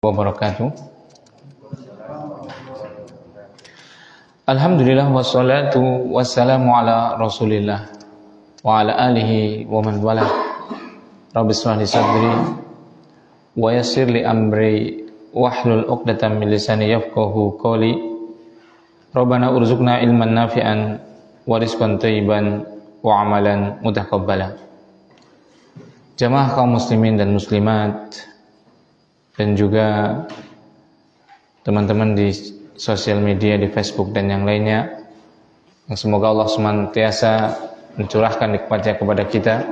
wabarakatuh. Alhamdulillah wassalatu wassalamu ala Rasulillah wa ala alihi wa man wala. Rabbi shrah li sadri wa yassir li amri wahlul 'uqdatam min lisani yafqahu qawli. Rabbana urzuqna ilman nafi'an wa rizqan thayyiban wa amalan mutaqabbala. Jamaah kaum muslimin dan muslimat dan juga teman-teman di sosial media, di Facebook dan yang lainnya, yang semoga Allah senantiasa mencurahkan nikmatnya kepada kita.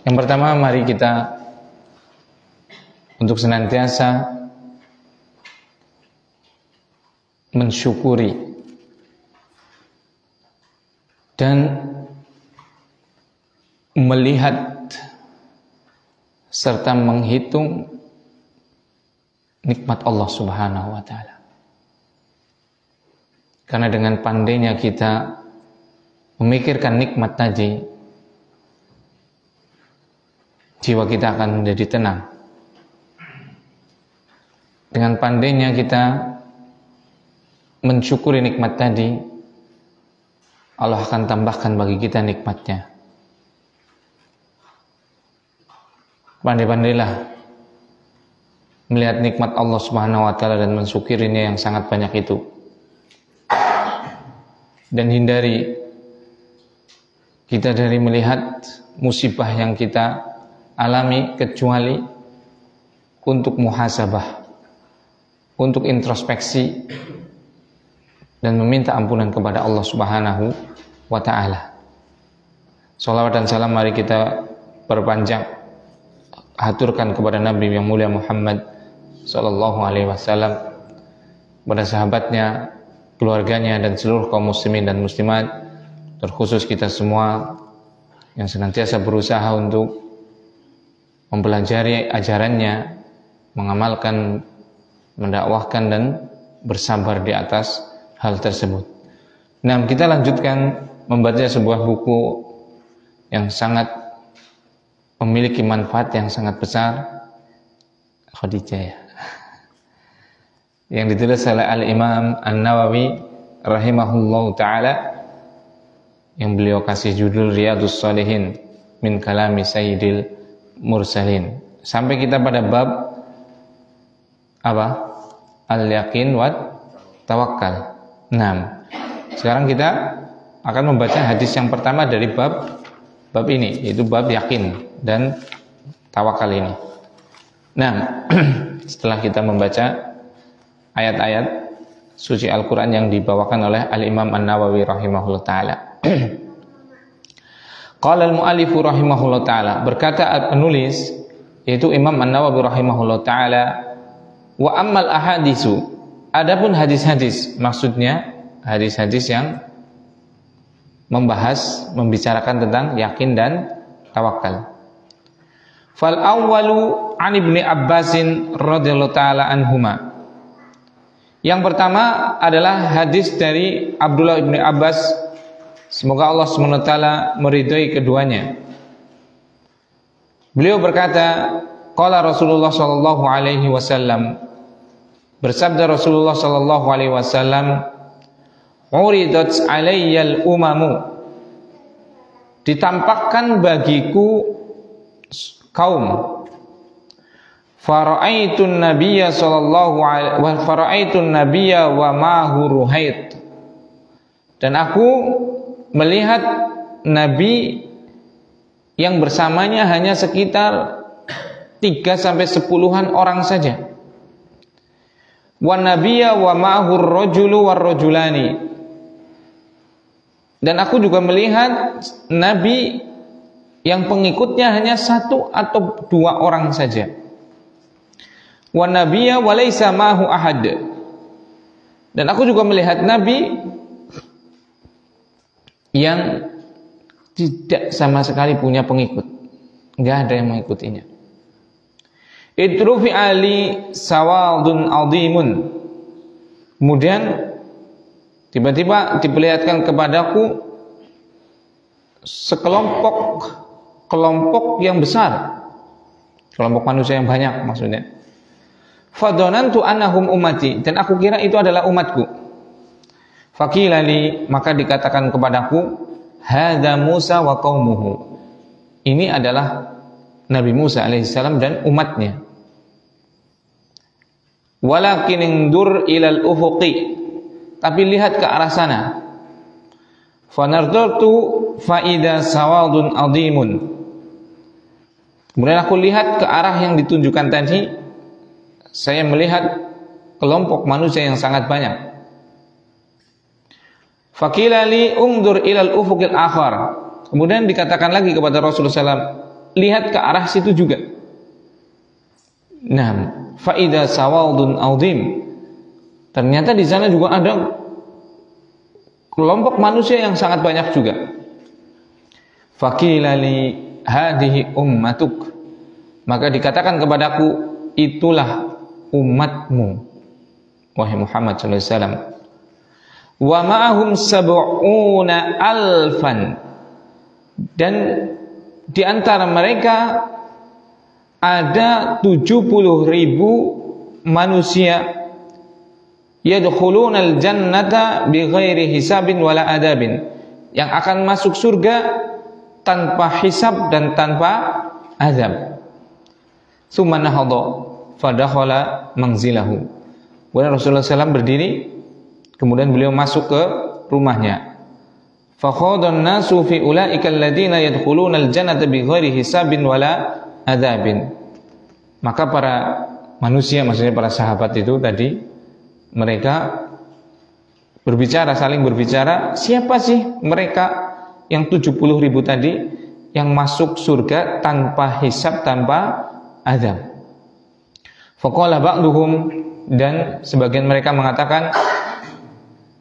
Yang pertama, mari kita untuk senantiasa mensyukuri dan melihat serta menghitung nikmat Allah Subhanahu wa ta'ala. Karena dengan pandainya kita memikirkan nikmat tadi, jiwa kita akan menjadi tenang. Dengan pandainya kita mensyukuri nikmat tadi, Allah akan tambahkan bagi kita nikmatnya. Pandai-pandailah melihat nikmat Allah Subhanahu wa ta'ala dan mensyukurinya yang sangat banyak itu. Dan hindari kita dari melihat musibah yang kita alami kecuali untuk muhasabah, untuk introspeksi dan meminta ampunan kepada Allah Subhanahu wa ta'ala. Shalawat dan salam mari kita perpanjang, haturkan kepada Nabi yang mulia Muhammad sallallahu alaihi wasallam, kepada sahabatnya, keluarganya dan seluruh kaum muslimin dan muslimat, terkhusus kita semua yang senantiasa berusaha untuk mempelajari ajarannya, mengamalkan, mendakwahkan dan bersabar di atas hal tersebut. Nah, kita lanjutkan membaca sebuah buku yang sangat memiliki manfaat yang sangat besar, Khadijah ya, yang ditulis oleh Al-Imam An-Nawawi rahimahullahu ta'ala, yang beliau kasih judul Riyadhus Shalihin min kalami Sayyidil Mursalin. Sampai kita pada bab apa? Al-Yaqin wa Tawakkal. Nah, sekarang kita akan membaca hadis yang pertama dari bab ini, yaitu bab yakin dan tawakal ini. Nah, setelah kita membaca ayat-ayat suci Al-Quran yang dibawakan oleh Al-Imam An-Nawawi rahimahullah ta'ala. Qala al-mu'allifu rahimahullah ta'ala, berkata penulis, yaitu Imam An-Nawawi rahimahullah ta'ala, wa ammal ahadisu, adapun hadis-hadis, maksudnya hadis-hadis yang membicarakan tentang yakin dan tawakal. Fal awwalu an Ibnu Abbasin radhiyallahu taala anhuma. Yang pertama adalah hadis dari Abdullah bin Abbas, semoga Allah Subhanahu wa taala meridhai keduanya. Beliau berkata, qala Rasulullah sallallahu alaihi wasallam, bersabda Rasulullah sallallahu alaihi wasallam, uridat alayyal umamu, ditampakkan bagiku kaum, fara'aitun nabiyya sallallahu alaihi wa fara'aitun nabiyya wa ma'hu ruhait, dan aku melihat nabi yang bersamanya hanya sekitar 3-10 orang saja. Wa nabiyya wa ma'hu ar-rajulu war-rajulani, dan aku juga melihat nabi yang pengikutnya hanya 1 atau 2 orang saja. Wa nabiyya wa laisa ma'hu ahad, dan aku juga melihat nabi yang tidak sama sekali punya pengikut, enggak ada yang mengikutinya. Idrufi ali sawadun azimun, kemudian tiba-tiba diperlihatkan kepadaku sekelompok yang besar, kelompok manusia yang banyak maksudnya. Fadhanantu annahum ummati, dan aku kira itu adalah umatku. Faqila li, maka dikatakan kepadaku, hadza Musa wa qaumuhu. Ini adalah Nabi Musa alaihissalam dan umatnya. Walakin indur ilal ufuqi, tapi lihat ke arah sana. Fanardartu faida sawadun azimun. Kemudian aku lihat ke arah yang ditunjukkan tadi, saya melihat kelompok manusia yang sangat banyak. Faqila li undur ilal ufuqil akhar. Kemudian dikatakan lagi kepada Rasulullah SAW, lihat ke arah situ juga. Nah, faida sawadun azim. Ternyata di sana juga ada kelompok manusia yang sangat banyak juga. Faqila li hadhihi ummatuk. Maka dikatakan kepadaku, itulah umatmu, wahai Muhammad sallallahu alaihi wasallam. Wa ma'ahum sab'una alfan, dan di antara mereka ada 70.000 manusia yadkhulunal jannata bighairi hisabin wala adabin, yang akan masuk surga tanpa hisab dan tanpa azab. Tsumma nahadha fadakhala manzilahu. Kemudian Rasulullah SAW berdiri, kemudian beliau masuk ke rumahnya. Fakhadan nasu fi ulaika alladziina yadkhuluna al-jannata bighairi hisabin wala adzabin. Maka para manusia, maksudnya para sahabat itu tadi, mereka berbicara, saling berbicara, siapa sih mereka yang 70.000 tadi yang masuk surga tanpa hisab, tanpa azab. Faqala ba'duhum, dan sebagian mereka mengatakan,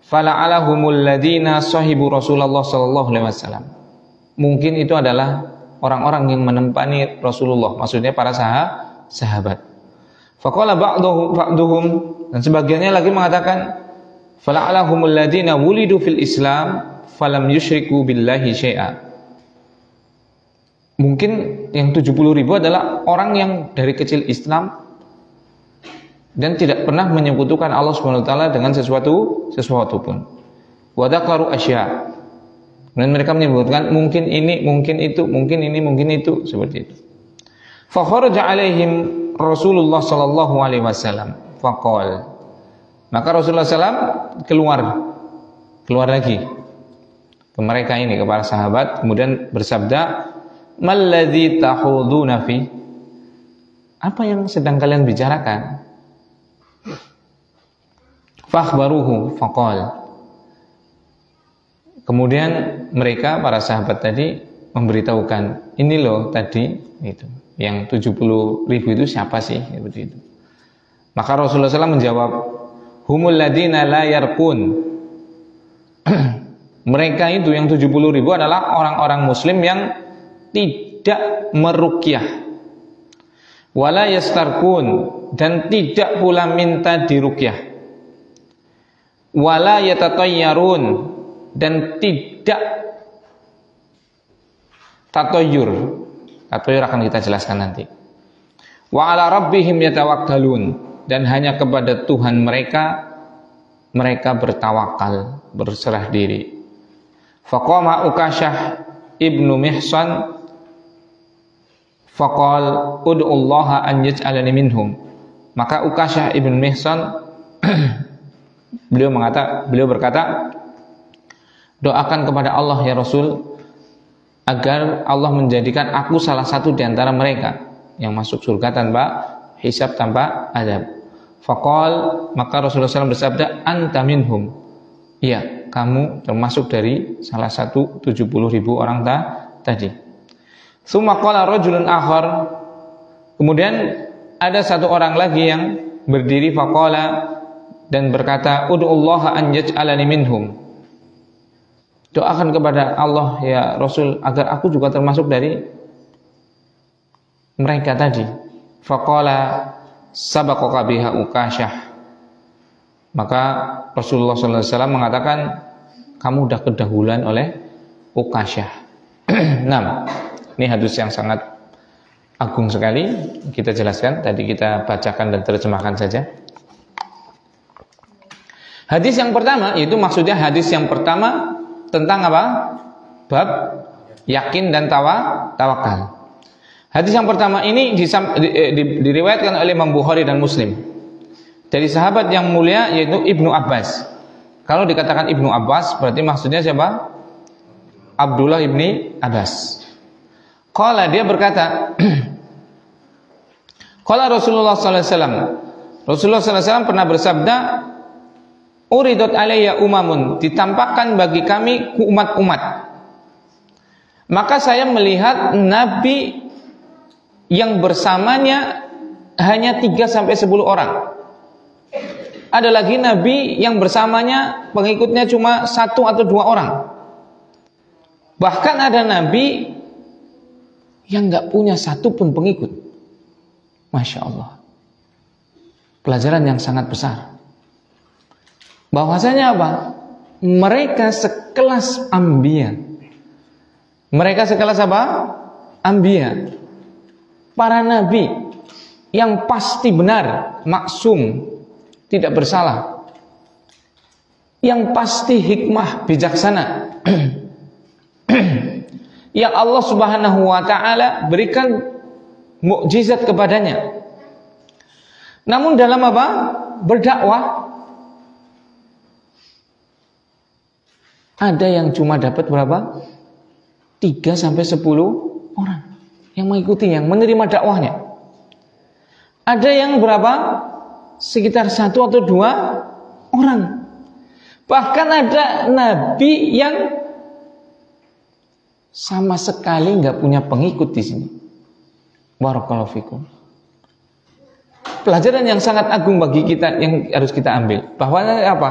fala'alahumul ladzina sahibu Rasulullah sallallahu alaihi wasallam. Mungkin itu adalah orang-orang yang menempani Rasulullah, maksudnya para sahabat. Faqala ba'duhum, dan sebagiannya lagi mengatakan, fala'alahumul ladzina wulidu fil Islam falam yusyriku billahi syai'a. Mungkin yang 70.000 adalah orang yang dari kecil Islam dan tidak pernah menyekutukan Allah Subhanahu wa taala dengan sesuatu pun. Wa dzakaru asya. Dan mereka menyebutkan mungkin ini, mungkin itu, mungkin ini, mungkin itu, seperti itu. Fa kharaja alaihim Rasulullah sallallahu alaihi wasallam faqala. Maka Rasulullah SAW keluar lagi ke mereka ini, ke para sahabat, kemudian bersabda, "Malladzi tahuduna fi?" Apa yang sedang kalian bicarakan? Fakhbaruhu faqal. Kemudian mereka, para sahabat tadi, memberitahukan, ini loh tadi itu, yang 70.000 itu siapa sih, seperti itu. Maka Rasulullah SAW menjawab, humul ladina la yarqun. Mereka itu yang 70.000 adalah orang-orang muslim yang tidak meruqyah, wala yastarqun, dan tidak pula minta diruqyah, wala yatatayyarun, dan tidak tatoyur. Tatoyur akan kita jelaskan nanti. Wa ala rabbihim yatawakkalun, dan hanya kepada Tuhan mereka bertawakal, berserah diri. Faqama Ukasyah ibnu Mihsan faqal ud'ullaha an yaj'alani minhum. Maka Ukasyah ibnu Mihsan beliau berkata, doakan kepada Allah ya Rasul agar Allah menjadikan aku salah satu di antara mereka yang masuk surga tanpa hisab, tanpa azab. Faqal, maka Rasulullah SAW bersabda, anta minhum. Iya, kamu termasuk dari salah satu 70.000 orang tadi. Tsumma qala rajulun akhar. Kemudian ada satu orang lagi yang berdiri faqala, dan berkata, ud'ullaha an yaj'alani minhum. Doakan kepada Allah ya Rasul agar aku juga termasuk dari mereka tadi. Faqala sabaqaka biha Ukasyah. Maka Rasulullah SAW mengatakan, kamu sudah kedahuluan oleh Ukasyah. Nah, ini hadis yang sangat agung sekali. Kita jelaskan, tadi kita bacakan dan terjemahkan saja. Hadis yang pertama, yaitu maksudnya hadis yang pertama tentang apa? Bab yakin dan tawakal. Hadis yang pertama ini diriwayatkan oleh Imam Bukhari dan Muslim dari sahabat yang mulia, yaitu Ibnu Abbas. Kalau dikatakan Ibnu Abbas, berarti maksudnya siapa? Abdullah ibni Abbas. Qala, dia berkata, qala Rasulullah sallallahu alaihi wasallam. Rasulullah sallallahu alaihi wasallam pernah bersabda, "Uridat alayya umamun," ditampakkan bagi kami umat-umat. Maka saya melihat nabi yang bersamanya hanya 3-10 orang. Ada lagi nabi yang bersamanya pengikutnya cuma 1 atau 2 orang. Bahkan ada nabi yang gak punya 1 pun pengikut. Masya Allah. Pelajaran yang sangat besar. Bahwasanya apa? Mereka sekelas Anbiya. Mereka sekelas apa? Anbiya. Para nabi yang pasti benar, maksum, tidak bersalah, yang pasti hikmah, bijaksana, yang Allah Subhanahu wa ta'ala berikan mukjizat kepadanya. Namun dalam apa? Berdakwah, ada yang cuma dapat berapa? 3-10 orang yang mengikuti, yang menerima dakwahnya. Ada yang berapa? Sekitar 1 atau 2 orang. Bahkan ada nabi yang sama sekali nggak punya pengikut di sini. Barakallahu fikum. Pelajaran yang sangat agung bagi kita yang harus kita ambil, bahwa apa?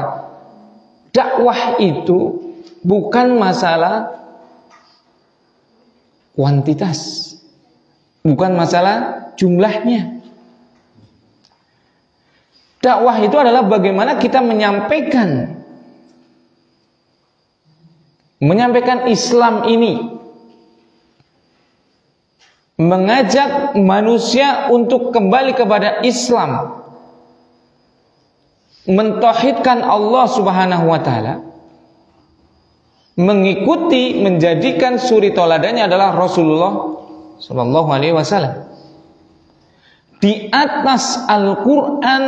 Dakwah itu bukan masalah kuantitas, bukan masalah jumlahnya. Dakwah itu adalah bagaimana kita menyampaikan Islam ini, mengajak manusia untuk kembali kepada Islam, mentauhidkan Allah Subhanahu wa ta'ala, mengikuti, menjadikan suri toladannya adalah Rasulullah sallallahu alaihi wasallam. Di atas Al-Quran,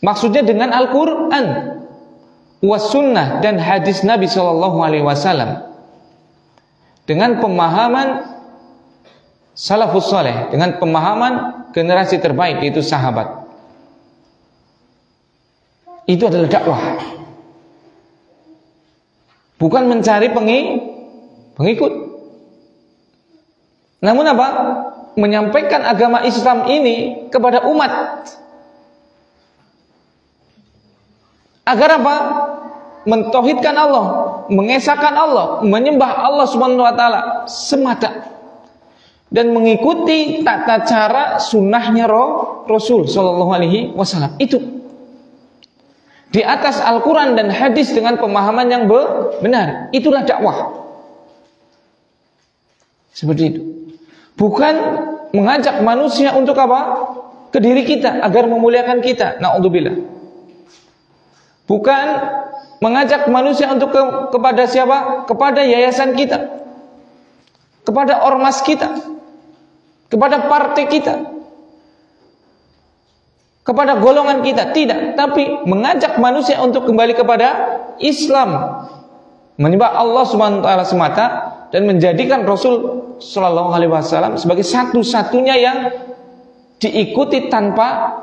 maksudnya dengan Al-Quran was sunnah dan hadis Nabi sallallahu alaihi wasallam, dengan pemahaman salafus saleh, dengan pemahaman generasi terbaik, yaitu sahabat. Itu adalah dakwah. Bukan mencari pengikut. Namun apa? Menyampaikan agama Islam ini kepada umat. Agar apa? Mentauhidkan Allah, mengesahkan Allah, menyembah Allah Subhanahu wa ta'ala semata, dan mengikuti tata cara sunnahnya Rasul sallallahu alaihi wasallam. Itu di atas Al-Quran dan hadis dengan pemahaman yang benar. Itulah dakwah. Seperti itu. Bukan mengajak manusia untuk apa? Ke diri kita, agar memuliakan kita. Na'udzubillah. Bukan mengajak manusia untuk kepada siapa? Kepada yayasan kita, kepada ormas kita, kepada partai kita, kepada golongan kita. Tidak, tapi mengajak manusia untuk kembali kepada Islam, menyembah Allah Subhanahu wa ta'ala semata, dan menjadikan Rasul sallallahu alaihi wasallam sebagai satu-satunya yang diikuti tanpa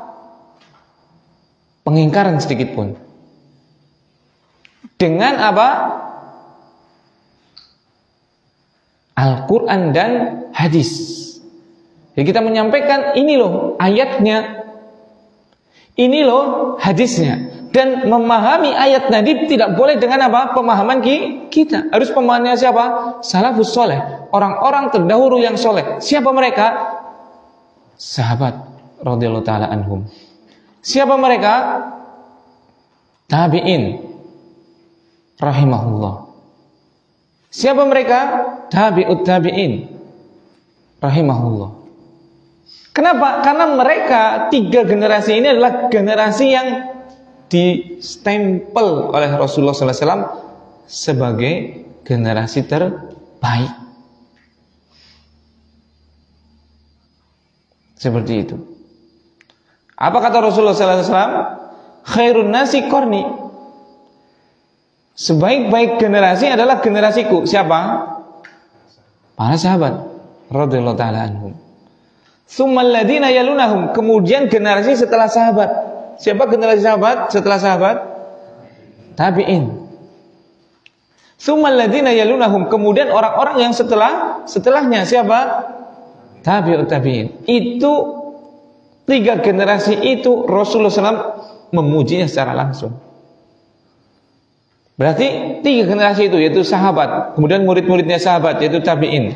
pengingkaran sedikit pun. Dengan apa? Al-Quran dan hadis. Jadi kita menyampaikan, ini loh ayatnya, ini loh hadisnya. Dan memahami ayat tadi tidak boleh dengan apa? Pemahaman kita. Harus pemahamannya siapa? Salafus soleh, orang-orang terdahulu yang soleh. Siapa mereka? Sahabat radhiyallahu ta'ala anhum. Siapa mereka? Tabi'in rahimahullah. Siapa mereka? Tabi'ut tabi'in rahimahullah. Kenapa? Karena mereka 3 generasi ini adalah generasi yang distempel oleh Rasulullah SAW sebagai generasi terbaik. Seperti itu. Apa kata Rasulullah SAW? Khairun nasi qarni. Sebaik-baik generasi adalah generasiku. Siapa? Para sahabat radhiyallahu ta'ala anhum. Tsummal ladzina yalunahum. Kemudian generasi setelah sahabat. Siapa generasi sahabat setelah sahabat? Tabi'in. Tsummal ladzina yalunahum. Kemudian orang-orang yang setelahnya siapa? Tabi'ut tabi'in. Itu 3 generasi itu Rasulullah SAW memujinya secara langsung. Berarti 3 generasi itu, yaitu sahabat, kemudian murid-muridnya sahabat, yaitu tabi'in,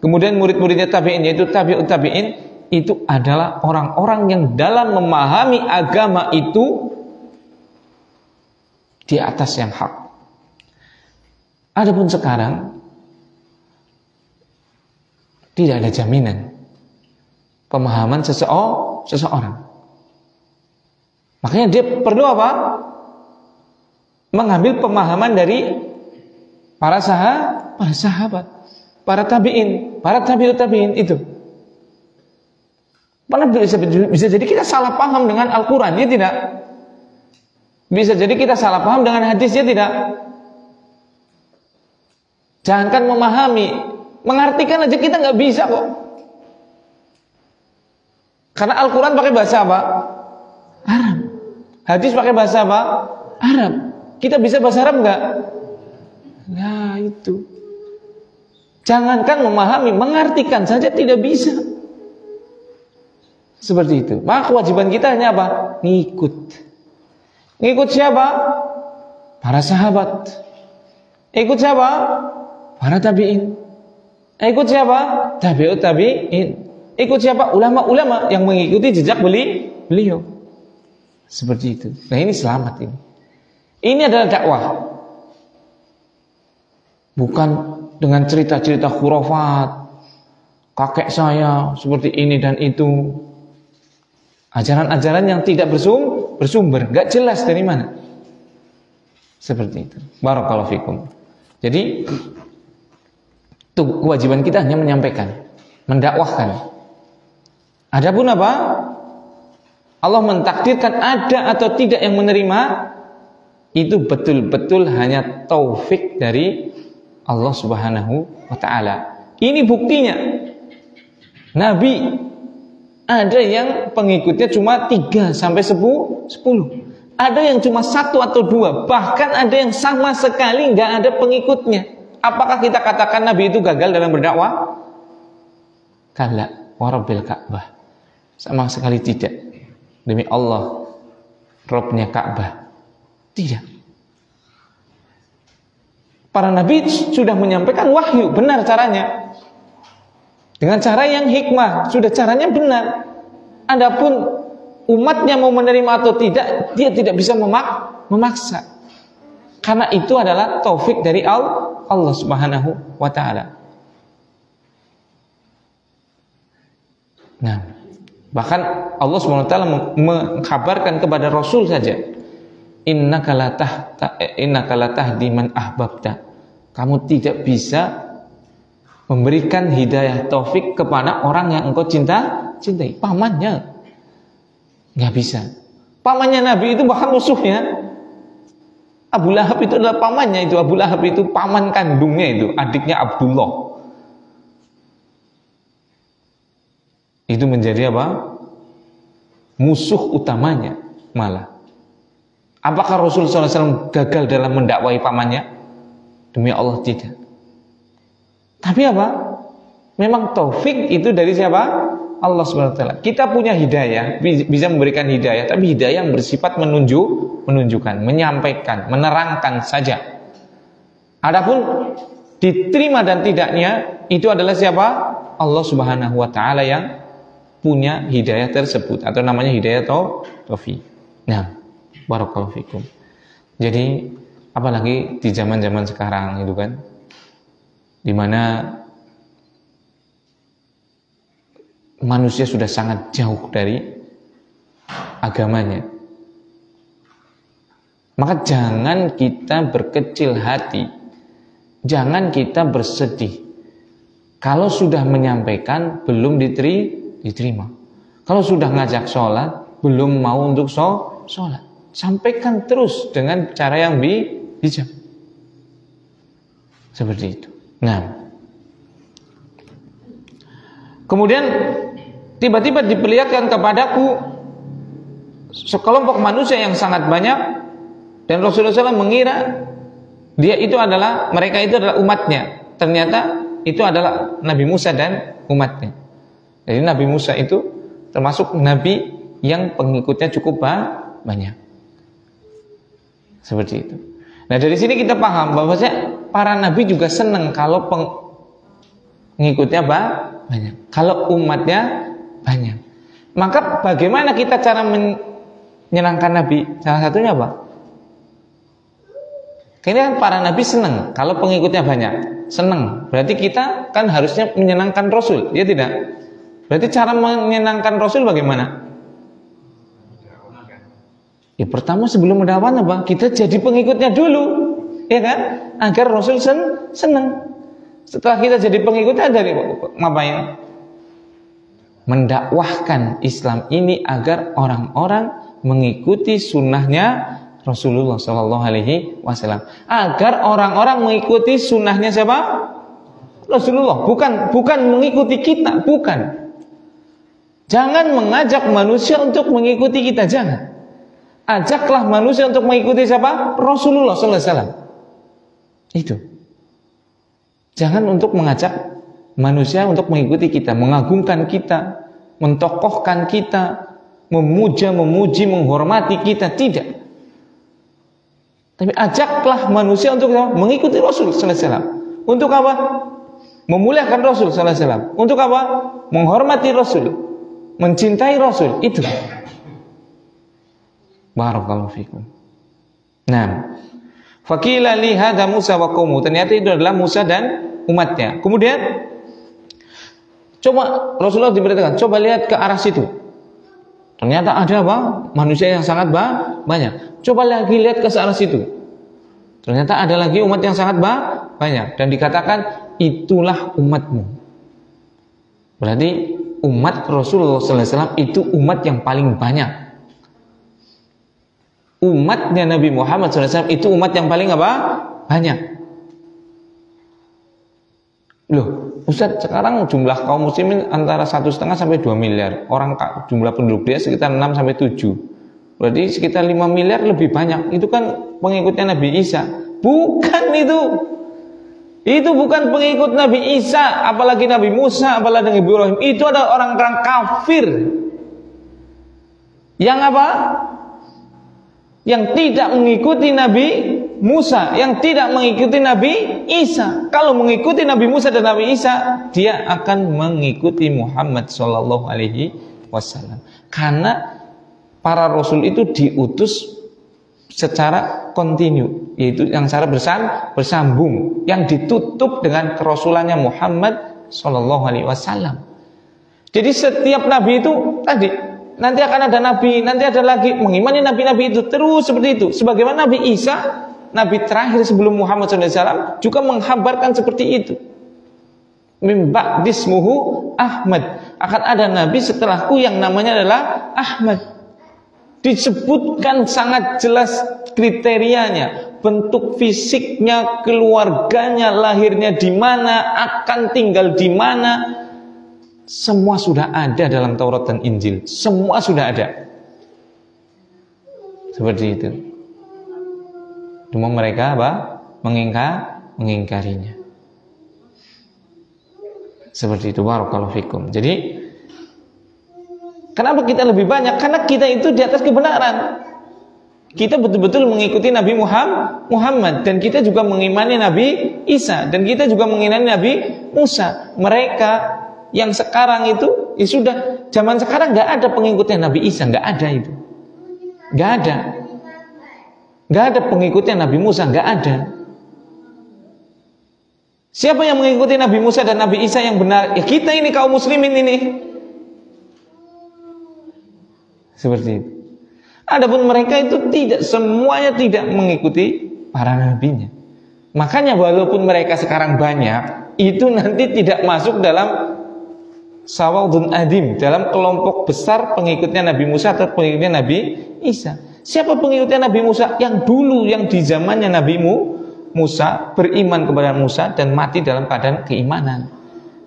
kemudian murid-muridnya tabi'in, yaitu tabi'ut tabi'in, itu adalah orang-orang yang dalam memahami agama itu di atas yang hak. Adapun sekarang tidak ada jaminan pemahaman seseorang. Makanya dia perlu apa? Mengambil pemahaman dari para sahabat, para tabi'in, para tabi'ut tabi'in itu. Karena bisa jadi kita salah paham dengan Al-Quran, ya tidak? Bisa jadi kita salah paham dengan hadis, ya tidak? Jangankan memahami, mengartikan aja kita nggak bisa kok. Karena Al-Quran pakai bahasa apa? Arab. Hadis pakai bahasa apa? Arab. Kita bisa bahasa Arab nggak? Nah itu. Jangankan memahami, mengartikan saja tidak bisa. Seperti itu. Maka kewajiban kita hanya apa? Ngikut. Ngikut siapa? Para sahabat. Ikut siapa? Para tabi'in. Ikut siapa? Tabi'ut tabi'in. Ikut siapa? Ulama-ulama yang mengikuti jejak beliau. Seperti itu. Nah ini selamat ini. Ini adalah dakwah. Bukan dengan cerita-cerita khurafat. Kakek saya seperti ini dan itu. Ajaran-ajaran yang tidak bersumber, gak jelas dari mana. Seperti itu. Barakallahu fikum. Jadi itu kewajiban kita hanya menyampaikan, mendakwahkan. Adapun apa? Allah mentakdirkan ada atau tidak yang menerima, itu betul-betul hanya taufik dari Allah Subhanahu wa ta'ala. Ini buktinya. Nabi ada yang pengikutnya cuma 3 sampai 10. Ada yang cuma 1 atau 2. Bahkan ada yang sama sekali nggak ada pengikutnya. Apakah kita katakan Nabi itu gagal dalam berdakwah? Kala wa rabbil Ka'bah. Sama sekali tidak. Demi Allah, Rabbnya Ka'bah. Tidak. Para Nabi sudah menyampaikan wahyu, benar caranya. Dengan cara yang hikmah, sudah caranya benar. Adapun umatnya mau menerima atau tidak, dia tidak bisa memaksa. Karena itu adalah taufik dari Allah Subhanahu wa ta'ala. Nah, bahkan Allah Subhanahu wa ta'ala mengkabarkan kepada Rasul saja, innaka la tahdi man ahbabta. Kamu tidak bisa memberikan hidayah taufik kepada orang yang engkau cintai. Pamannya nggak bisa. Pamannya Nabi itu bahkan musuhnya. Abu Lahab itu adalah pamannya itu. Abu Lahab itu paman kandungnya itu, adiknya Abdullah. Itu menjadi apa? Musuh utamanya malah. Apakah Rasulullah SAW gagal dalam mendakwai pamannya? Demi Allah tidak. Tapi apa? Memang taufik itu dari siapa? Allah SWT. Kita punya hidayah, bisa memberikan hidayah, tapi hidayah yang bersifat menunjukkan, menyampaikan, menerangkan saja. Adapun diterima dan tidaknya itu adalah siapa? Allah Subhanahu wa ta'ala yang punya hidayah tersebut, atau namanya hidayah taufik. Nah, barakallahu fikum. Jadi apalagi di zaman-zaman sekarang itu kan, dimana manusia sudah sangat jauh dari agamanya. Maka jangan kita berkecil hati, jangan kita bersedih kalau sudah menyampaikan belum diterima. Kalau sudah ngajak sholat belum mau untuk sholat, sampaikan terus dengan cara yang bijak. Seperti itu. Nah, kemudian tiba-tiba diperlihatkan kepadaku sekelompok manusia yang sangat banyak, dan Rasulullah SAW mengira mereka itu adalah umatnya. Ternyata itu adalah Nabi Musa dan umatnya. Jadi Nabi Musa itu termasuk Nabi yang pengikutnya cukup banyak. Seperti itu. Nah, dari sini kita paham bahwasanya para Nabi juga senang kalau pengikutnya banyak, kalau umatnya banyak. Maka bagaimana kita cara menyenangkan Nabi? Salah satunya apa? Kayaknya para Nabi senang kalau pengikutnya banyak. Senang. Berarti kita kan harusnya menyenangkan Rasul, ya tidak? Berarti cara menyenangkan Rasul bagaimana? Ya pertama sebelum mendakwah apa? Kita jadi pengikutnya dulu, ya kan? Agar Rasul senang. Setelah kita jadi pengikutnya dari ngapain? Mendakwahkan Islam ini agar orang-orang mengikuti sunnahnya Rasulullah Shallallahu Alaihi Wasallam, agar orang-orang mengikuti sunnahnya siapa? Rasulullah, bukan mengikuti kita, bukan. Jangan mengajak manusia untuk mengikuti kita, jangan. Ajaklah manusia untuk mengikuti siapa? Rasulullah Shallallahu Alaihi Wasallam. Itu. Jangan untuk mengajak manusia untuk mengikuti kita, mengagungkan kita, mentokohkan kita, memuja, memuji, menghormati kita, tidak. Tapi ajaklah manusia untuk mengikuti Rasul sallallahu alaihi wasallam. Untuk apa? Memuliakan Rasul sallallahu alaihi wasallam. Untuk apa? Menghormati Rasul, mencintai Rasul. Itu. Barakallahu fikum. Nah, faqila li hadza Musa wa qaumu. Ternyata itu adalah Musa dan umatnya. Kemudian coba Rasulullah diberitakan, coba lihat ke arah situ. Ternyata ada apa? Manusia yang sangat banyak. Coba lagi lihat ke arah situ. Ternyata ada lagi umat yang sangat banyak. Dan dikatakan itulah umatmu. Berarti umat Rasulullah SAW itu umat yang paling banyak. Umatnya Nabi Muhammad SAW itu umat yang paling apa? Banyak. Loh, Ustaz, sekarang jumlah kaum muslimin antara 1,5 sampai 2 miliar. Orang jumlah penduduk dia sekitar 6 sampai 7. Berarti sekitar 5 miliar lebih banyak. Itu kan pengikutnya Nabi Isa. Bukan itu. Itu bukan pengikut Nabi Isa, apalagi Nabi Musa, apalagi Nabi Ibrahim. Itu adalah orang-orang kafir. Yang apa? Yang tidak mengikuti Nabi Musa, yang tidak mengikuti Nabi Isa. Kalau mengikuti Nabi Musa dan Nabi Isa, dia akan mengikuti Muhammad sallallahu alaihi wasallam. Karena para rasul itu diutus secara kontinu, yaitu yang secara bersambung, yang ditutup dengan kerasulannya Muhammad sallallahu alaihi wasallam. Jadi setiap nabi itu tadi nanti akan ada nabi, nanti ada lagi mengimani nabi-nabi itu terus seperti itu. Sebagaimana Nabi Isa, nabi terakhir sebelum Muhammad SAW juga menghabarkan seperti itu. Min ba'dismuhu Ahmad, akan ada nabi setelahku yang namanya adalah Ahmad. Disebutkan sangat jelas kriterianya, bentuk fisiknya, keluarganya, lahirnya di mana, akan tinggal di mana. Semua sudah ada dalam Taurat dan Injil. Semua sudah ada. Seperti itu. Cuma mereka apa? Mengingkarinya. Seperti itu. Barakallahu fikum. Jadi kenapa kita lebih banyak? Karena kita itu di atas kebenaran. Kita betul-betul mengikuti Nabi Muhammad, dan kita juga mengimani Nabi Isa, dan kita juga mengimani Nabi Musa. Mereka yang sekarang itu ya sudah, zaman sekarang nggak ada pengikutnya Nabi Isa, nggak ada itu, nggak ada pengikutnya Nabi Musa, nggak ada. Siapa yang mengikuti Nabi Musa dan Nabi Isa yang benar? Ya kita ini kaum muslimin ini. Seperti itu. Adapun mereka itu tidak semuanya tidak mengikuti para nabinya. Makanya walaupun mereka sekarang banyak, itu nanti tidak masuk dalam sawadun adim, dalam kelompok besar pengikutnya Nabi Musa atau pengikutnya Nabi Isa. Siapa pengikutnya Nabi Musa? Yang dulu, yang di zamannya Nabi Musa beriman kepada Musa dan mati dalam keadaan keimanan.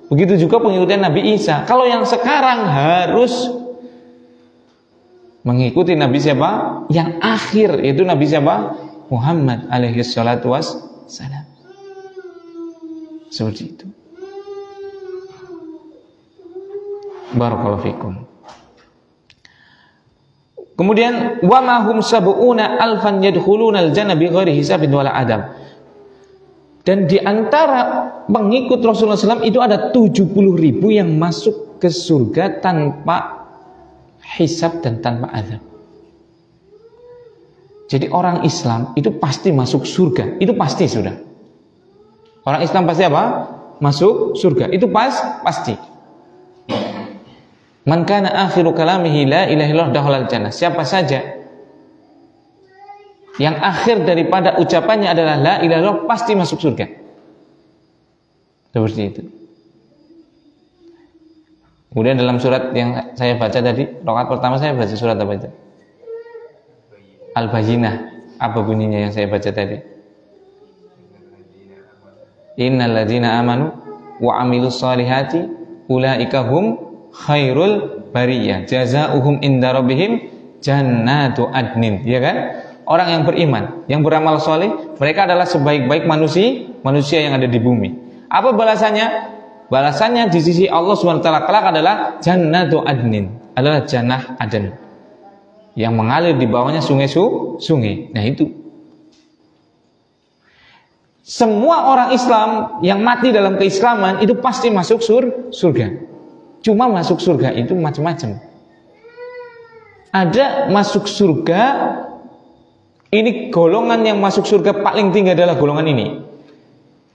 Begitu juga pengikutnya Nabi Isa. Kalau yang sekarang harus mengikuti Nabi siapa? Yang akhir, yaitu Nabi siapa? Muhammad alaihi salatu wassalam. Seperti itu. Barakallahu fikum. Kemudian wa ma hum sab'una alfan yadkhuluna al-jannah bighairi hisabin wala adab. Dan di antara pengikut Rasulullah SAW itu ada 70.000 yang masuk ke surga tanpa hisab dan tanpa azab. Jadi orang Islam itu pasti masuk surga. Itu pasti sudah. Orang Islam pasti apa? Masuk surga. Itu pasti. Man kana akhiru kalamihi la ilaha illallah dakhala al-jannah. Siapa saja yang akhir daripada ucapannya adalah la ilaha illallah pasti masuk surga. Seperti itu. Kemudian dalam surat yang saya baca tadi, rakaat pertama saya baca surat apa itu? Al-Bayyinah. Apa bunyinya yang saya baca tadi? Innal ladzina amanu wa amilus solihati ulaika hum khairul bariyah jazaohum inda rabbihim jannatu adnin. Ya kan? Orang yang beriman, yang beramal soleh, mereka adalah sebaik-baik manusia yang ada di bumi. Apa balasannya? Balasannya di sisi Allah SWT kelak adalah jannatu adnin, adalah jannah Aden yang mengalir di bawahnya sungai. Nah itu. Semua orang Islam yang mati dalam keislaman itu pasti masuk surga. Cuma masuk surga itu macam-macam. Ada masuk surga, ini golongan yang masuk surga paling tinggi adalah golongan ini.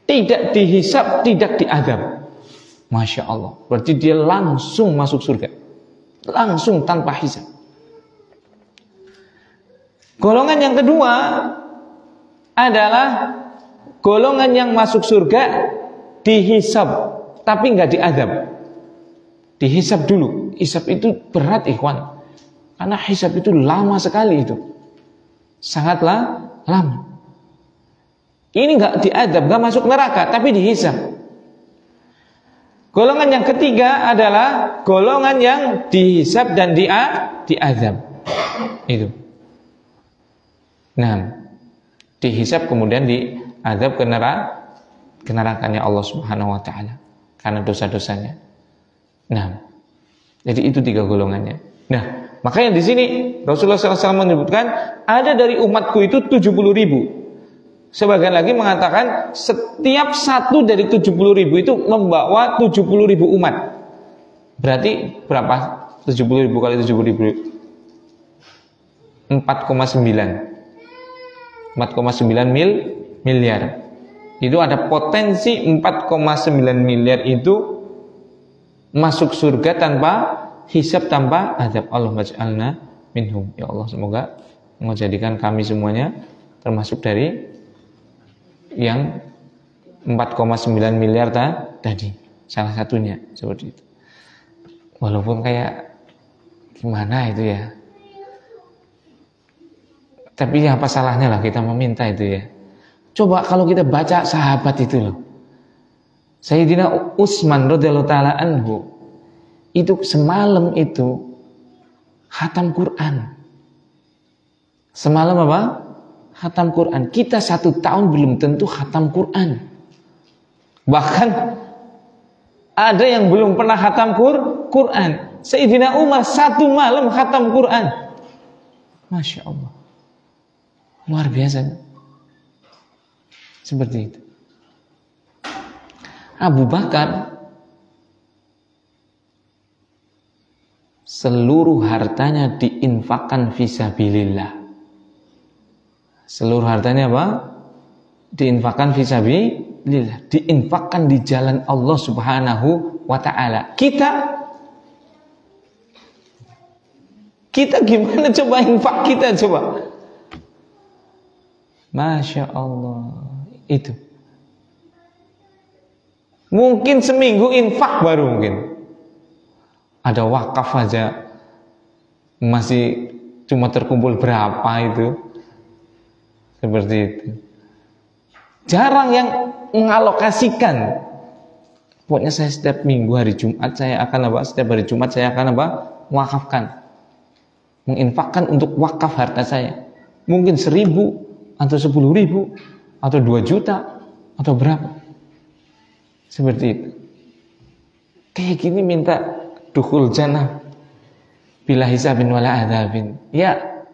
Tidak dihisab, tidak diadab. Masya Allah. Berarti dia langsung masuk surga. Langsung tanpa hisab. Golongan yang kedua adalah golongan yang masuk surga dihisab, tapi nggak diadab. Dihisab dulu. Hisab itu berat ikhwan. Karena hisab itu lama sekali itu. Sangatlah lama. Ini nggak diadab, nggak masuk neraka, tapi dihisab. Golongan yang ketiga adalah golongan yang dihisab dan diazab. Itu. Nah, dihisab kemudian diazab ke nerakanya Allah Subhanahu wa taala karena dosa-dosanya. Nah, jadi itu 3 golongannya. Nah, makanya di sini Rasulullah SAW menyebutkan ada dari umatku itu 70.000. Sebagian lagi mengatakan setiap satu dari 70.000 itu membawa 70.000 umat. Berarti berapa? 70.000 kali 70.000? 4,9 miliar. Itu ada potensi 4,9 miliar itu masuk surga tanpa hisab, tanpa azab. Allahumma ij'alna minhum. Ya Allah, semoga menjadikan kami semuanya termasuk dari yang 4,9 miliar tadi, salah satunya seperti itu. Walaupun kayak gimana itu ya, tapi ya apa salahnya lah kita meminta itu ya. Coba kalau kita baca sahabat itu loh, Sayyidina Utsman radhiyallahu taala anhu itu semalam itu khatam Quran. Semalam apa? Khatam Quran. Kita 1 tahun belum tentu khatam Quran. Bahkan ada yang belum pernah khatam Quran. Sayyidina Umar 1 malam khatam Quran. Masya Allah. Luar biasa. Seperti itu. Abu Bakar seluruh hartanya diinfakkan fisabilillah. Seluruh hartanya apa? Diinfakkan fisabilillah, diinfakkan di jalan Allah Subhanahu wa taala. Kita Kita gimana coba infak kita coba? Masya Allah. Itu. Mungkin seminggu infak baru mungkin. Ada wakaf aja masih cuma terkumpul berapa itu. Seperti itu. Jarang yang mengalokasikan. Pokoknya saya setiap minggu hari Jumat saya akan apa? Setiap hari Jumat saya akan apa? Wakafkan. Menginfakkan untuk wakaf harta saya. Mungkin 1.000 atau 10.000 atau 2 juta atau berapa. Seperti itu. Kayak gini minta dukhul jannah bila hisabin wala adzabin. Ya,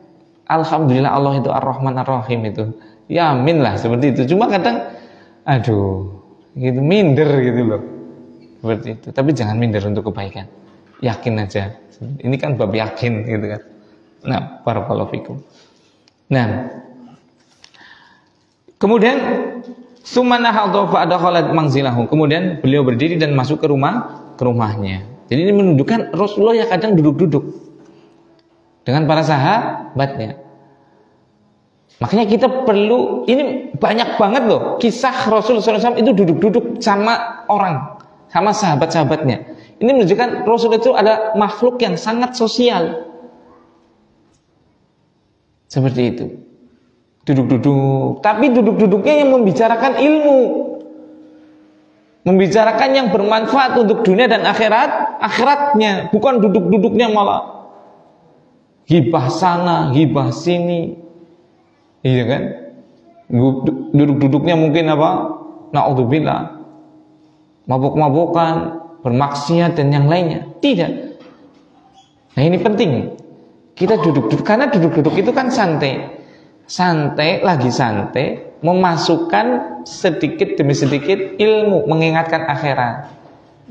alhamdulillah Allah itu Ar-Rahman Ar-Rahim itu. Ya amin lah seperti itu. Cuma kadang aduh, gitu minder gitu loh. Seperti itu. Tapi jangan minder untuk kebaikan. Yakin aja. Ini kan bab yakin gitu kan. Nah, barakallahu fikum. Nah, kemudian sumanahadhu fa'adkhalat manzilahu. Kemudian beliau berdiri dan masuk ke rumahnya. Jadi ini menunjukkan Rasulullah yang kadang duduk-duduk dengan para sahabatnya. Makanya kita perlu, ini banyak banget loh kisah Rasulullah SAW itu duduk-duduk sama orang, sama sahabat-sahabatnya. Ini menunjukkan Rasulullah itu ada makhluk yang sangat sosial. Seperti itu. Duduk-duduk, tapi duduk-duduknya yang membicarakan ilmu, membicarakan yang bermanfaat untuk dunia dan akhiratnya, bukan duduk-duduknya malah hibah sana, hibah sini, iya kan? Duduk-duduknya mungkin apa? Na'udzubillah, mabuk-mabukan, bermaksiat dan yang lainnya. Tidak. Nah ini penting. Kita duduk-duduk, karena duduk-duduk itu kan santai, lagi santai, memasukkan sedikit demi sedikit ilmu, mengingatkan akhirat.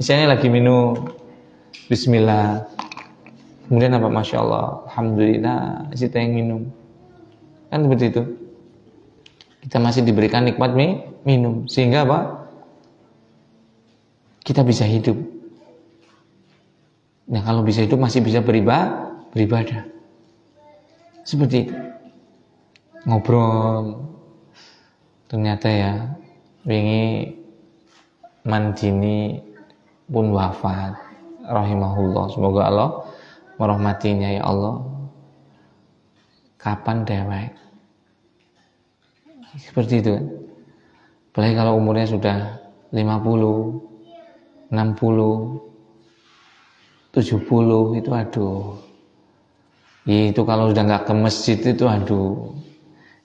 Misalnya lagi minum, Bismillah, kemudian apa? Masya Allah, Alhamdulillah, kita yang minum. Kan seperti itu. Kita masih diberikan nikmat minum, sehingga apa? Kita bisa hidup. Nah kalau bisa hidup masih bisa beribadah. Seperti itu. Ngobrol, ternyata ya wingi mandini pun wafat, rahimahullah, semoga Allah merahmatinya ya Allah. Kapan dewek? Seperti itu kan. Apalagi kalau umurnya sudah 50, 60, 70, itu aduh. Itu kalau sudah nggak ke masjid itu aduh.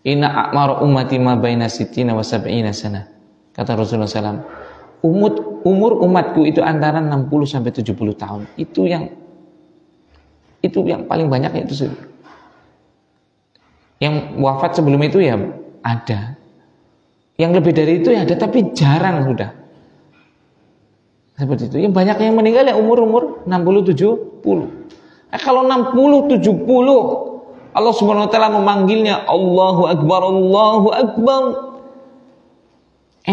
Inna a'mar ummati ma baina sittina wa sab'ina sana. Kata Rasulullah SAW, umur umatku itu antara 60 sampai 70 tahun. Itu yang paling banyak itu. Yang wafat sebelum itu ya ada. Yang lebih dari itu ya ada, tapi jarang sudah. Seperti itu. Yang banyak yang meninggal ya umur 60 70. Kalau 60 70 Allah Subhanahu wa taala memanggilnya Allahu Akbar, Allahu Akbar.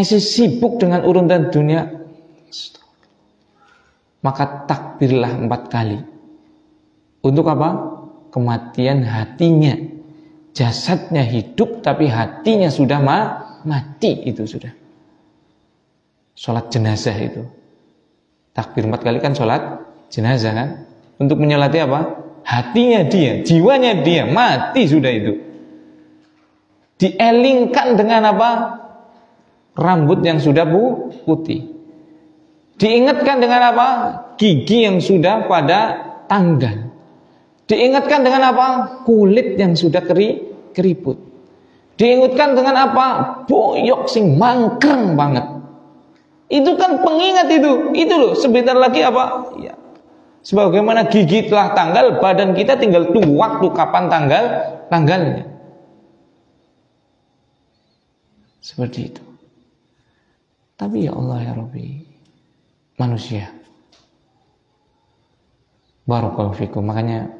Sibuk dengan urusan dunia. Maka takbirlah 4 kali. Untuk apa? Kematian hatinya. Jasadnya hidup tapi hatinya sudah mati, itu sudah. Salat jenazah itu. Takbir 4 kali kan salat jenazah kan? Untuk menyolati apa? Hatinya dia, jiwanya dia, mati sudah itu. Dielingkan dengan apa? Rambut yang sudah putih. Diingatkan dengan apa? Gigi yang sudah pada tanggal. Diingatkan dengan apa? Kulit yang sudah keriput. Diingatkan dengan apa? Boyok sing mangkreng banget. Itu kan pengingat itu. Itu loh, sebentar lagi apa? Ya. Sebagaimana gigi telah tanggal, badan kita tinggal tunggu waktu kapan tanggalnya. Seperti itu. Tapi ya Allah ya Rabbi, manusia. Barakallahu fikum. Makanya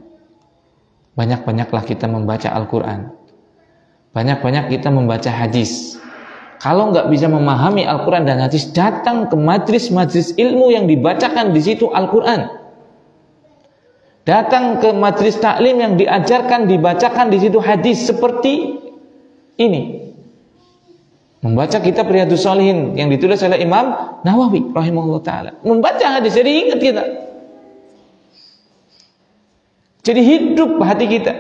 banyak-banyaklah kita membaca Al-Quran. Banyak-banyak kita membaca hadis. Kalau nggak bisa memahami Al-Quran dan hadis, datang ke majlis-majlis ilmu yang dibacakan di situ Al-Quran. datang ke majelis taklim yang diajarkan, dibacakan di situ hadis seperti ini. Membaca kitab Riyadhus Shalihin yang ditulis oleh Imam Nawawi rahimahullah taala. Membaca hadis jadi ingat kita. Jadi hidup hati kita.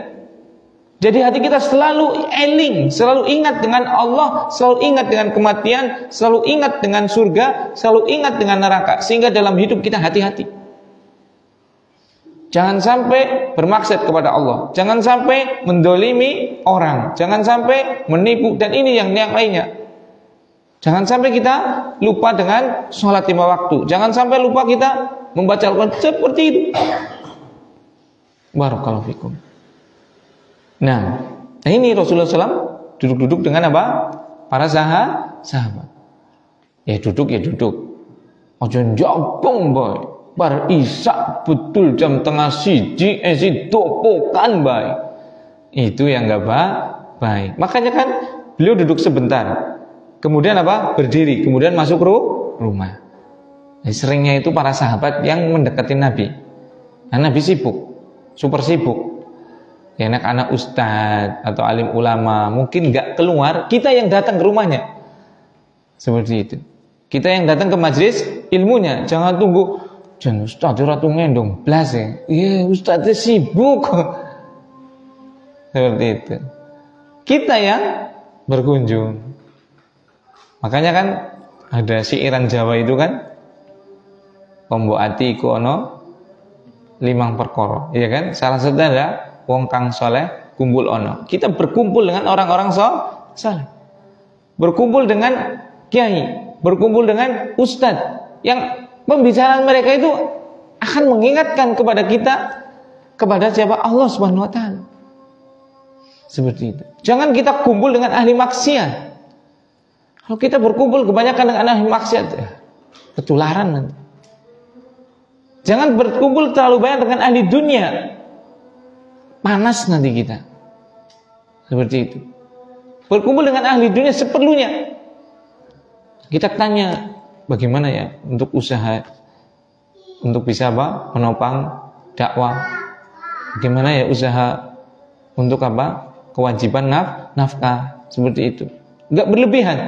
Jadi hati kita selalu eling, selalu ingat dengan Allah, selalu ingat dengan kematian, selalu ingat dengan surga, selalu ingat dengan neraka. Sehingga dalam hidup kita hati-hati. Jangan sampai bermaksud kepada Allah. Jangan sampai mendolimi orang. Jangan sampai menipu. Dan ini yang lainnya. Jangan sampai kita lupa dengan sholat 5 waktu. Jangan sampai lupa kita membaca Al-Quran seperti itu. Barakallahu fikum. Nah, ini Rasulullah SAW duduk-duduk dengan apa? Para sahabat. Ya duduk. Ojo njabong boy. Bar isak betul jam tengah siji topokan boy. Itu yang enggak baik. Makanya kan beliau duduk sebentar. Kemudian apa? Berdiri. Kemudian masuk rumah. Nah, seringnya itu para sahabat yang mendekati Nabi. Nah, Nabi sibuk, super sibuk. Ya, anak-anak ustadz atau alim ulama mungkin nggak keluar, kita yang datang ke rumahnya. Seperti itu. Kita yang datang ke majelis ilmunya. Jangan tunggu, jangan ustadz ratu ngendong blas ya. Iya, ustadznya sibuk. Seperti itu. Kita yang berkunjung. Makanya kan ada siiran Jawa itu kan, Pombo ati iku ana 5 perkara. Iya kan? Salah satunya adalah wong kang soleh kumpul ono. Kita berkumpul dengan orang-orang soleh, berkumpul dengan kiai, berkumpul dengan ustadz yang pembicaraan mereka itu akan mengingatkan kepada kita kepada siapa? Allah Subhanahu wa taala. Seperti itu. Jangan kita kumpul dengan ahli maksiat. Kalau kita berkumpul kebanyakan dengan ahli maksiat, ketularan nanti. Jangan berkumpul terlalu banyak dengan ahli dunia. Panas nanti kita. Seperti itu. Berkumpul dengan ahli dunia seperlunya. Kita tanya, bagaimana ya untuk usaha, untuk bisa apa? Menopang dakwah. Bagaimana ya usaha untuk apa? Kewajiban nafkah. Seperti itu. Enggak berlebihan.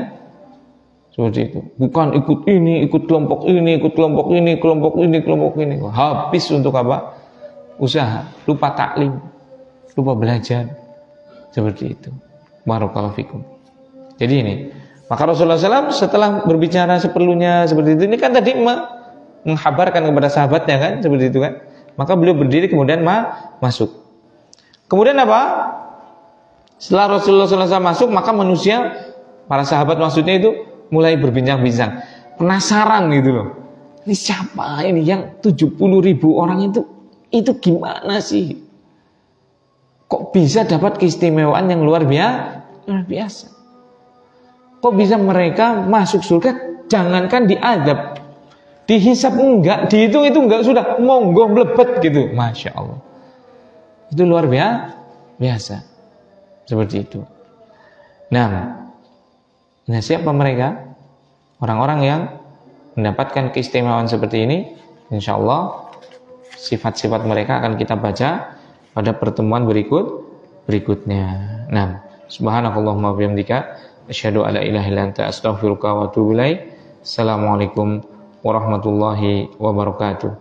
Seperti itu. Bukan ikut ini, ikut kelompok ini, ikut kelompok ini, kelompok ini, kelompok ini. Habis untuk apa? Usaha. Lupa taklim. Lupa belajar. Seperti itu. Barakallahu fikum. Jadi ini. Maka Rasulullah SAW setelah berbicara seperlunya seperti itu. Ini kan tadi menghabarkan kepada sahabatnya kan. Seperti itu kan. Maka beliau berdiri kemudian masuk. Kemudian apa? Setelah Rasulullah SAW masuk, maka manusia, para sahabat maksudnya itu mulai berbincang-bincang. Penasaran gitu loh. Ini siapa ini yang 70.000 orang itu gimana sih? Kok bisa dapat keistimewaan yang luar biasa? Kok bisa mereka masuk surga? Jangankan diadab, dihisab enggak, dihitung itu enggak, sudah monggo mlebet gitu. Masya Allah. Itu luar biasa. Seperti itu. Nah, siapa mereka? Orang-orang yang mendapatkan keistimewaan seperti ini. Insya Allah sifat-sifat mereka akan kita baca pada pertemuan berikutnya. Nah, subhanakallahumma wa bihamdika asyhadu alla ilaha illa anta astaghfiruka wa atubu ilaik. Assalamualaikum warahmatullahi wabarakatuh.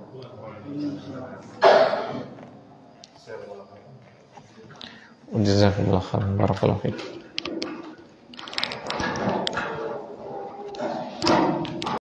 Jazakumullah khairan. Barakallahu fiik.